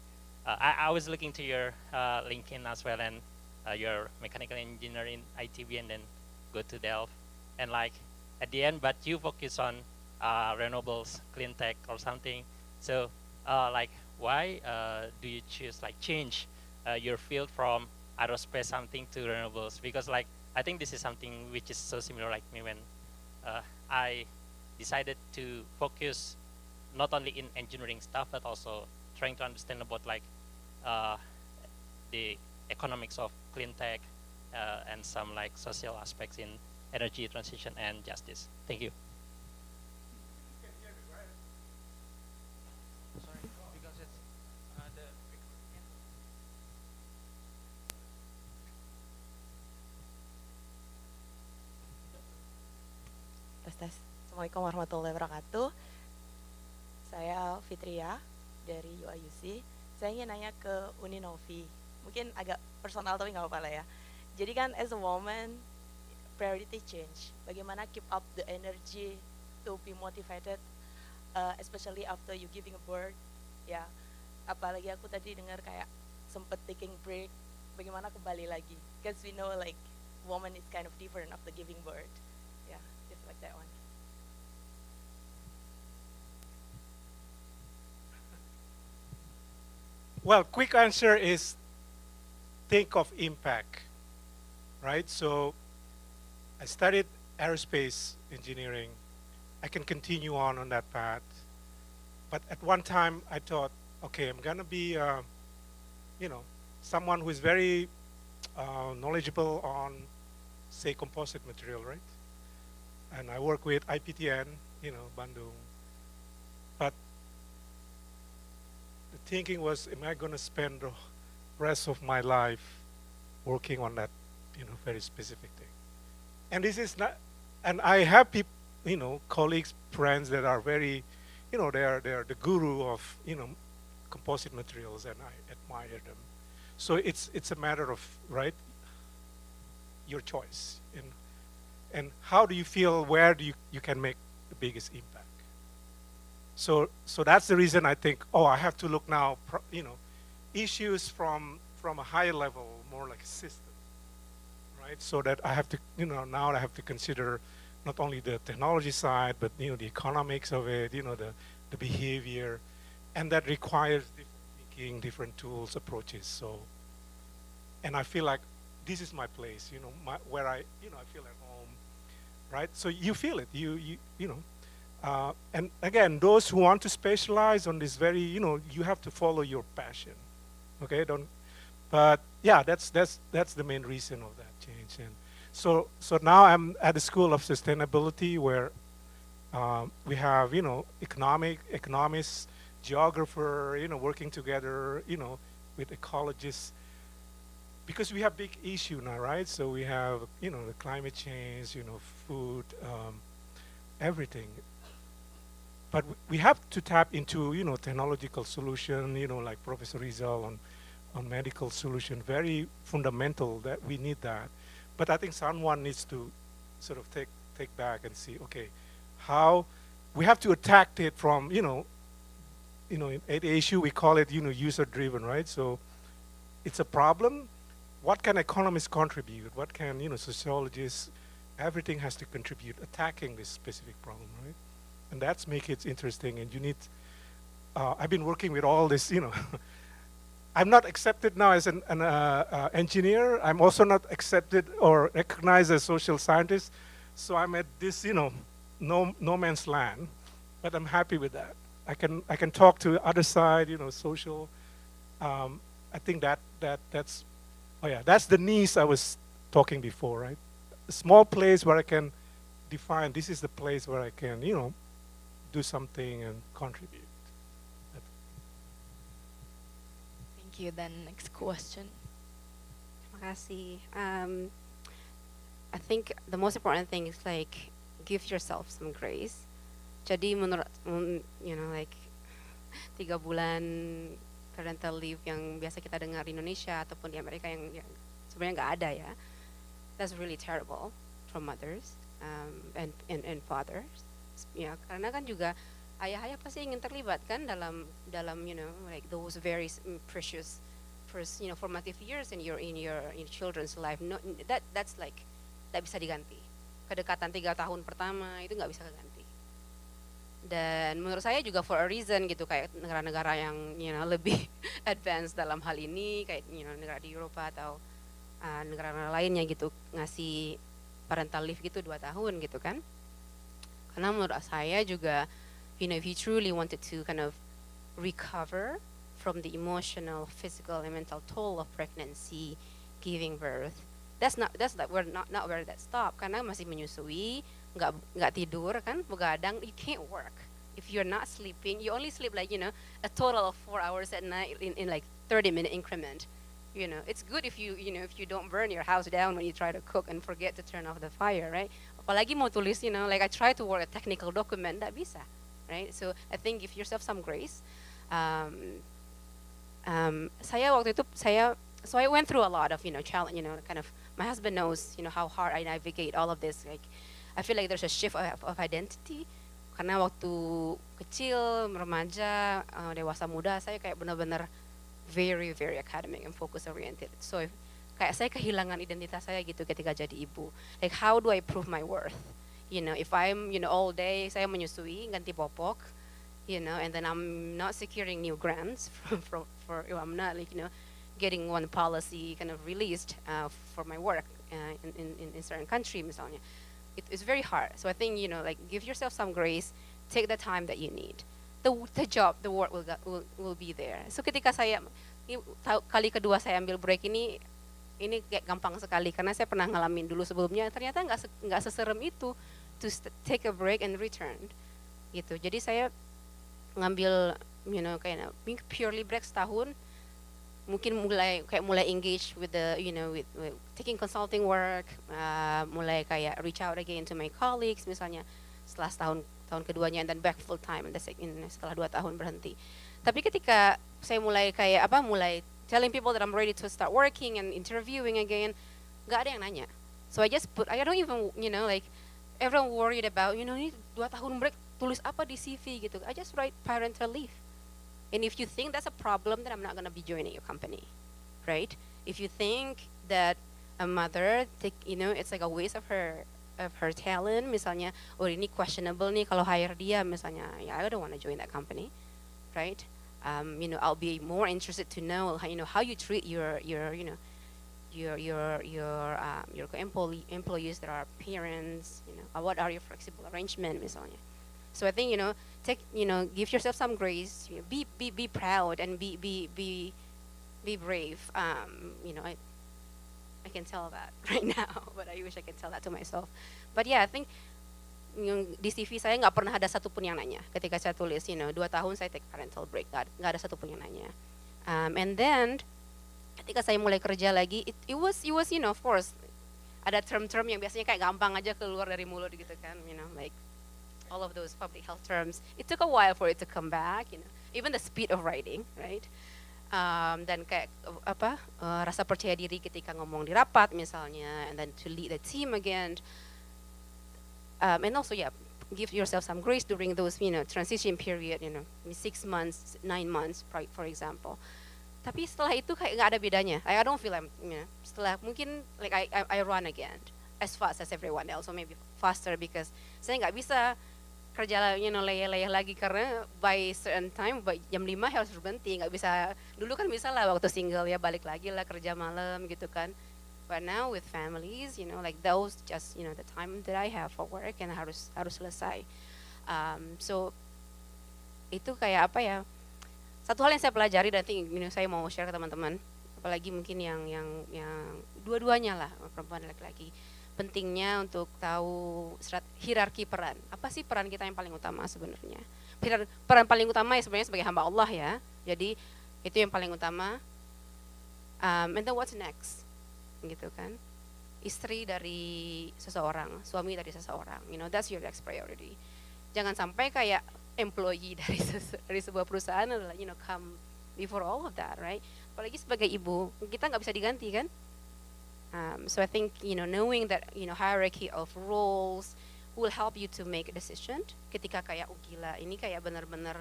[SPEAKER 5] I was looking to your LinkedIn as well, and your mechanical engineer in ITB, and then go to Delft, and like at the end, but you focus on renewables, clean tech, or something. So like, why do you choose like change your field from aerospace something to renewables? Because like I think this is something which is so similar like me when I decided to focus not only in engineering stuff but also trying to understand about like uh, the economics of clean tech and some like social aspects in energy transition and justice. Thank you.
[SPEAKER 6] Sorry, because it's the
[SPEAKER 7] Tes tes. Assalamualaikum warahmatullahi wabarakatuh. Saya Fitria dari UIUC. Saya ingin nanya ke Uninovi. Mungkin agak personal tapi nggak apa-apa lah ya. Jadi kan as a woman, priority change. Bagaimana keep up the energy to be motivated, especially after you giving a birth. Ya, apalagi aku tadi dengar kayak sempet taking break. Bagaimana kembali lagi? Because we know like woman is kind of different after giving birth. Yeah, just like that one.
[SPEAKER 1] Well, quick answer is think of impact, right? So I studied aerospace engineering. I can continue on that path. But at one time I thought, okay, I'm gonna be, you know, someone who is very knowledgeable on, say, composite material, right? And I work with IPTN, Bandung. But the thinking was, am I going to spend the rest of my life working on that, very specific thing? And this is not, and I have people, colleagues, friends that are very, they're the guru of, composite materials, and I admire them. So it's a matter of, right, your choice. And how do you feel, where do you can make the biggest impact? So that's the reason I think, I have to look now, issues from a higher level, more like a system, right? So that I have to, now I have to consider not only the technology side, but the economics of it, the behavior, and that requires different thinking, different tools, approaches. So, and I feel like this is my place, where I feel at home, right? So you feel it, you know. And again, those who want to specialize on this very, you have to follow your passion, okay? But yeah, that's the main reason of that change. And so now I'm at the School of Sustainability, where we have, economists, geographer, working together, with ecologists, because we have big issue now, right? So we have, the climate change, food, everything. But we have to tap into, technological solution, like Professor Rizal on medical solution, very fundamental that we need that. But I think someone needs to sort of take back and see, okay, how we have to attack it from, in issue we call it, user driven, right? So it's a problem. What can economists contribute? What can, sociologists, everything has to contribute attacking this specific problem, right? And that's make it interesting. And you need, I've been working with all this, I'm not accepted now as an engineer. I'm also not accepted or recognized as social scientist. So I'm at this, no man's land, but I'm happy with that. I can talk to the other side, social. I think that's, that's the niche I was talking before, right? A small place where I can define, this is the place where I can, do something and contribute.
[SPEAKER 4] Thank you. Then next question.
[SPEAKER 3] Terima kasih. I think the most important thing is like give yourself some grace. Jadi menurut like 3 bulan parental leave yang biasa kita dengar di Indonesia ataupun di Amerika yang sebenarnya nggak ada ya. That's really terrible for mothers and fathers. Ya, karena kan juga ayah-ayah pasti ingin terlibat kan dalam like those very precious first formative years in your children's life. No, that's like tidak bisa diganti. Kedekatan 3 tahun pertama itu nggak bisa keganti. Dan menurut saya juga for a reason gitu, kayak negara-negara yang lebih advance dalam hal ini, kayak negara di Eropa atau negara-negara lainnya gitu, ngasih parental leave gitu 2 tahun gitu kan. Karena menurut saya juga if you truly wanted to kind of recover from the emotional, physical, and mental toll of pregnancy, giving birth, that's not where that stop. Karena masih menyusui, nggak tidur kan, begadang, you can't work. If you're not sleeping, you only sleep like a total of 4 hours at night in like 30-minute increment. It's good if you don't burn your house down when you try to cook and forget to turn off the fire, right? Apalagi mau tulis, like I try to work a technical document, nggak bisa, right? So I think give yourself some grace. Saya waktu itu so I went through a lot of challenge, kind of my husband knows how hard I navigate all of this. Like I feel like there's a shift of identity karena waktu kecil, remaja, dewasa muda saya kayak benar-benar very very academic and focus oriented. So kayak saya kehilangan identitas saya gitu ketika jadi ibu. Like how do I prove my worth? If I'm all day saya menyusui, ganti popok, and then I'm not securing new grants I'm not like getting one policy kind of released for my work in certain country misalnya. It's very hard. So I think like give yourself some grace, take the time that you need. The work will be there. So ketika saya kali kedua saya ambil break ini kayak gampang sekali karena saya pernah ngalamin dulu sebelumnya, ternyata nggak seserem itu to take a break and return gitu. Jadi saya ngambil kayak purely break setahun, mungkin mulai engage with the with taking consulting work, mulai kayak reach out again to my colleagues misalnya setelah tahun keduanya, and then back full time setelah 2 tahun berhenti. Tapi ketika saya mulai telling people that I'm ready to start working and interviewing again, nggak ada yang nanya. So I don't even like everyone worried about ini 2 tahun break tulis apa di CV gitu. I just write parental leave. And if you think that's a problem, then I'm not gonna be joining your company, right? If you think that a mother it's like a waste of her talent misalnya, or ini questionable nih kalau hire dia misalnya, I don't want to join that company, right? I'll be more interested to know how you treat your employees that are parents, what are your flexible arrangement misalnya. So I think give yourself some grace, be proud and be brave. I can tell that right now, but I wish I can tell that to myself. But yeah, I think di CV saya nggak pernah ada satupun yang nanya ketika saya tulis 2 tahun saya take parental break, nggak ada satupun yang nanya. And then ketika saya mulai kerja lagi, it was of course ada term-term yang biasanya kayak gampang aja keluar dari mulut gitu kan, like all of those public health terms. It took a while for it to come back, even the speed of writing, right? Dan kayak rasa percaya diri ketika ngomong di rapat misalnya, and then to lead the team again, and also give yourself some grace during those transition period, 6 months, 9 months for example. Tapi setelah itu kayak nggak ada bedanya. I don't feel setelah mungkin like I run again as fast as everyone else, or maybe faster, because saya nggak bisa kerja leyeh-leyeh lagi karena by certain time, by jam 5 harus berhenti, nggak bisa. Dulu kan bisa lah waktu single ya balik lagi lah kerja malam gitu kan. But now with families, like those just the time that I have for work and harus selesai. So itu kayak apa ya? Satu hal yang saya pelajari dan saya mau share ke teman-teman, apalagi mungkin yang dua-duanya lah, perempuan dan laki-laki. Pentingnya untuk tahu hierarki peran. Apa sih peran kita yang paling utama sebenarnya? Peran paling utama ya sebenarnya sebagai hamba Allah ya. Jadi itu yang paling utama. And then what's next? Gitu kan? Istri dari seseorang, suami dari seseorang. That's your next priority. Jangan sampai kayak employee dari sebuah perusahaan adalah come before all of that, right? Apalagi sebagai ibu, kita nggak bisa diganti kan? So I think knowing that hierarchy of roles, will help you to make a decision ketika kayak oh gila ini kayak benar-benar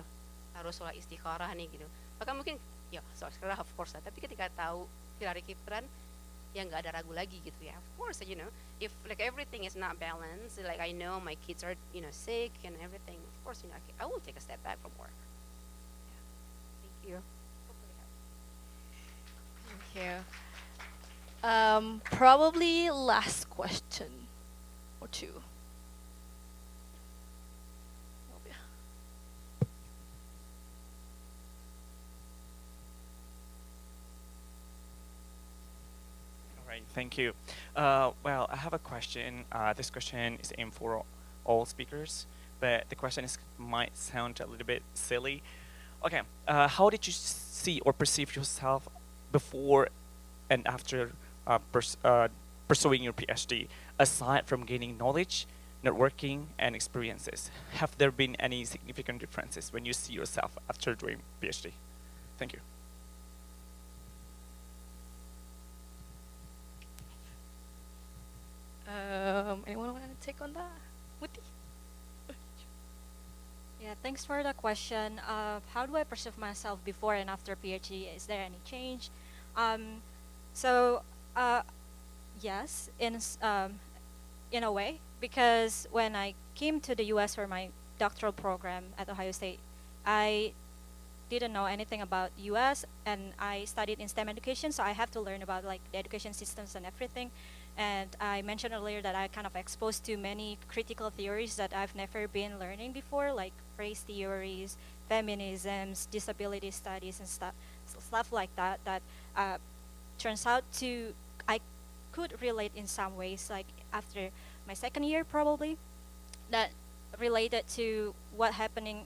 [SPEAKER 3] harus sholat istikharah nih gitu. Maka mungkin ya sholat istikharah of course lah, tapi ketika tahu Hillary Kipran ya nggak ada ragu lagi gitu ya. Of course, you know, if like everything is not balanced, like I know my kids are, you know, sick and everything, of course, you know, I will take a step back from work. Yeah. Thank you.
[SPEAKER 4] Thank you. Probably last question or two.
[SPEAKER 8] All right, thank you. Well, I have a question. This question is aimed for all speakers, but the question might sound a little bit silly. Okay, how did you see or perceive yourself before and after pursuing your PhD, aside from gaining knowledge, networking, and experiences? Have there been any significant differences when you see yourself after doing PhD? Thank you.
[SPEAKER 4] Anyone want to take on that? Muti?
[SPEAKER 2] Yeah, thanks for the question. How do I perceive myself before and after PhD? Is there any change? So, yes, in a way, because when I came to the U.S. for my doctoral program at Ohio State, I didn't know anything about U.S. and I studied in STEM education, so I have to learn about like the education systems and everything. And I mentioned earlier that I kind of exposed to many critical theories that I've never been learning before, like race theories, feminisms, disability studies, and stuff like that. That turns out to I could relate in some ways, like after my second year probably, that related to what's happening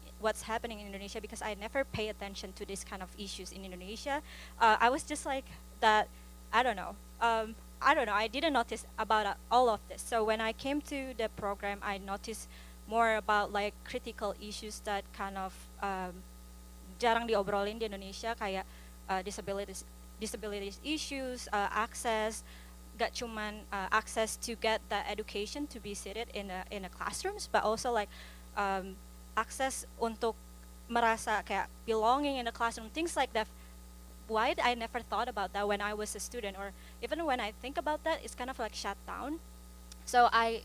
[SPEAKER 2] in Indonesia, because I never pay attention to this kind of issues in Indonesia. I was just like that. I don't know. I didn't notice about all of this. So when I came to the program, I noticed more about like critical issues that kind of jarang diobrolin di Indonesia, kayak disabilities issues, access, gak cuman access to get the education to be seated in a classrooms, but also like access untuk merasa kayak belonging in the classroom, things like that. Why I never thought about that when I was a student, or even when I think about that, it's kind of like shut down. So I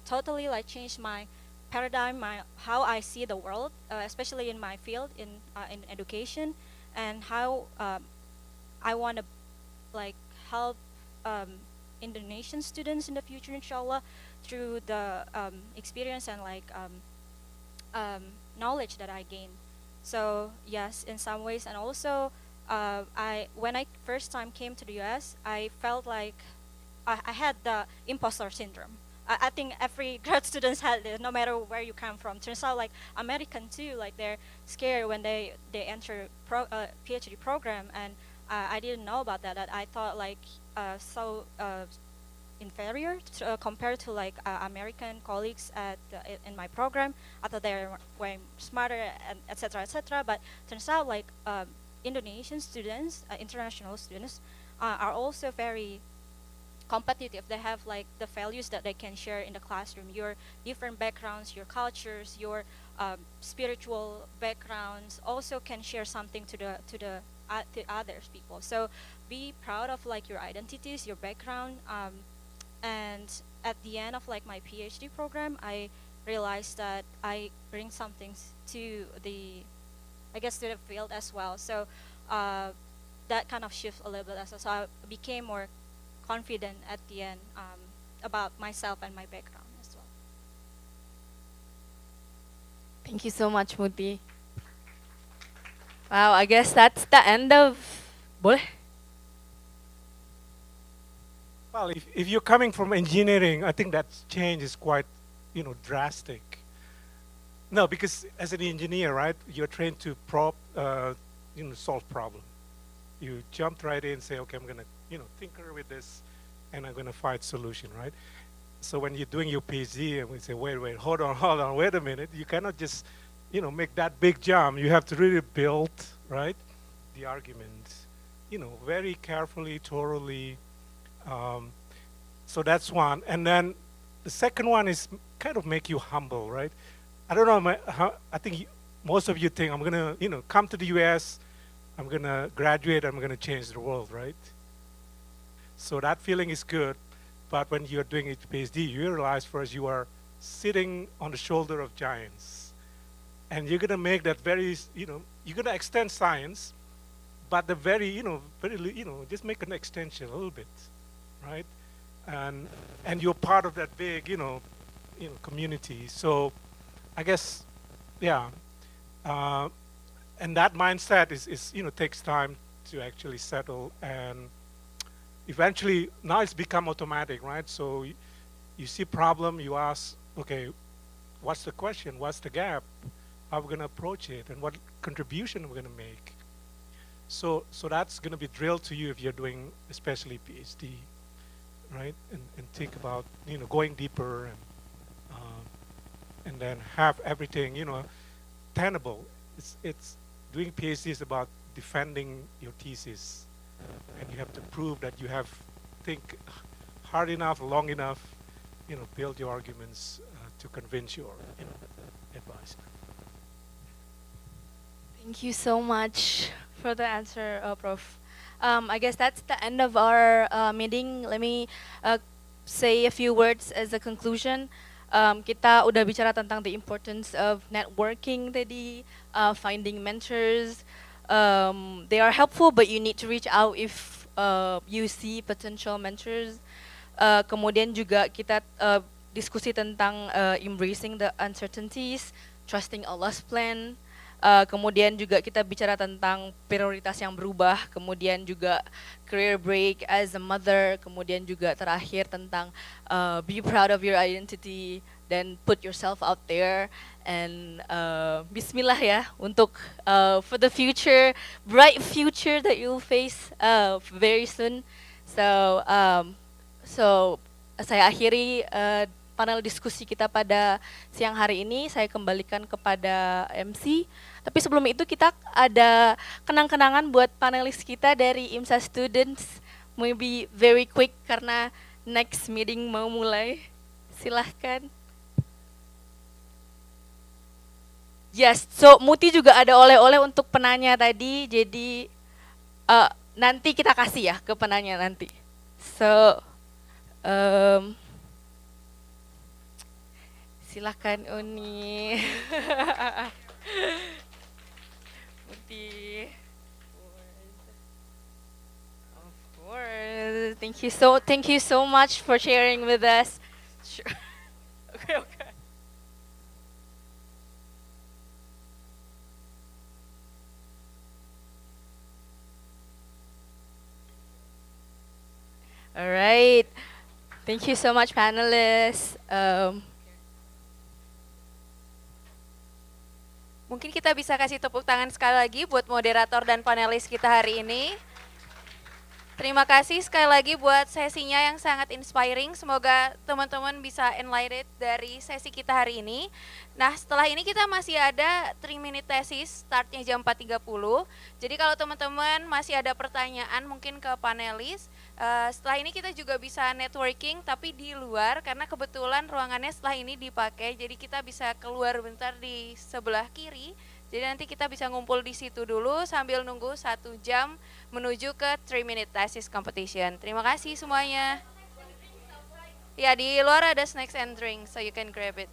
[SPEAKER 2] totally like changed my paradigm, how I see the world, especially in my field in education, and how I want to like help Indonesian students in the future, inshallah, through the experience and like knowledge that I gained. So yes, in some ways, and also when I first time came to the U.S., I felt like I had the imposter syndrome. I think every grad students had this, no matter where you come from. Turns out like American too, like they're scared when they enter PhD program, and I didn't know about that. That I thought like so inferior compared to like American colleagues in my program. I thought they were way smarter and etc. etc. But turns out like Indonesian students, international students, are also very competitive. They have like the values that they can share in the classroom. Your different backgrounds, your cultures, your spiritual backgrounds also can share something to others people. So be proud of like your identities, your background. And at the end of like my PhD program, I realized that I bring something to the, I guess, to the field as well. So that kind of shift a little bit as well. So I became more confident at the end about myself and my background as well.
[SPEAKER 4] Thank you so much, Muti. Wow, I guess that's the end of. Boleh?
[SPEAKER 1] Well, if you're coming from engineering, I think that change is quite, drastic. No, because as an engineer, right, you're trained to solve problem. You jumped right in and say, okay, I'm gonna, tinker with this, and I'm gonna find solution, right? So when you're doing your PhD, and we say, wait, hold on, wait a minute, you cannot just, make that big jump. You have to really build, right, the argument, very carefully, thoroughly. So that's one. And then the second one is kind of make you humble, right? I don't know. I think most of you think I'm gonna, come to the U.S. I'm gonna graduate. I'm gonna change the world, right? So that feeling is good, but when you're doing a PhD, you realize first you are sitting on the shoulder of giants, and you're gonna make that very, you're gonna extend science, but the very, just make an extension a little bit, right? And you're part of that big, community. So I guess, yeah, uh, and that mindset is takes time to actually settle, and eventually now it's become automatic, right? So you see problem, you ask, okay, what's the question? What's the gap? How are we going to approach it, and what contribution we're going to make? So that's going to be drilled to you if you're doing especially PhD, right? And think about going deeper, and then have everything tenable. It's doing PhD is about defending your thesis, and you have to prove that you have think hard enough, long enough, build your arguments to convince your advisor.
[SPEAKER 4] Thank you so much for the answer, Prof. I guess that's the end of our meeting. Let me say a few words as a conclusion. Kita udah bicara tentang the importance of networking tadi, finding mentors. They are helpful, but you need to reach out if you see potential mentors. Kemudian juga kita diskusi tentang embracing the uncertainties, trusting Allah's plan. Kemudian juga kita bicara tentang prioritas yang berubah, kemudian juga career break as a mother, kemudian juga terakhir tentang be proud of your identity, then put yourself out there, and bismillah ya untuk for the future, bright future that you'll face very soon. So saya akhiri panel diskusi kita pada siang hari ini. Saya kembalikan kepada MC. Tapi sebelum itu kita ada kenang-kenangan buat panelis kita dari IMSA students. Maybe very quick karena next meeting mau mulai. Silahkan. Yes, so Muti juga ada oleh-oleh untuk penanya tadi. Jadi nanti kita kasih ya ke penanya nanti. So silakan Uni. Muti. Of course. Thank you so much for sharing with us. Sure. Okay. All right. Thank you so much, panelists.
[SPEAKER 3] Mungkin kita bisa kasih tepuk tangan sekali lagi buat moderator dan panelis kita hari ini. Terima kasih sekali lagi buat sesinya yang sangat inspiring. Semoga teman-teman bisa enlightened dari sesi kita hari ini. Nah, setelah ini kita masih ada 3-minute thesis, startnya jam 4.30. Jadi kalau teman-teman masih ada pertanyaan mungkin ke panelis, setelah ini kita juga bisa networking tapi di luar karena kebetulan ruangannya setelah ini dipakai. Jadi kita bisa keluar bentar di sebelah kiri. Jadi nanti kita bisa ngumpul di situ dulu sambil nunggu 1 jam menuju ke 3-minute thesis competition. Terima kasih semuanya. Ya, di luar ada snacks and drinks, so you can grab it.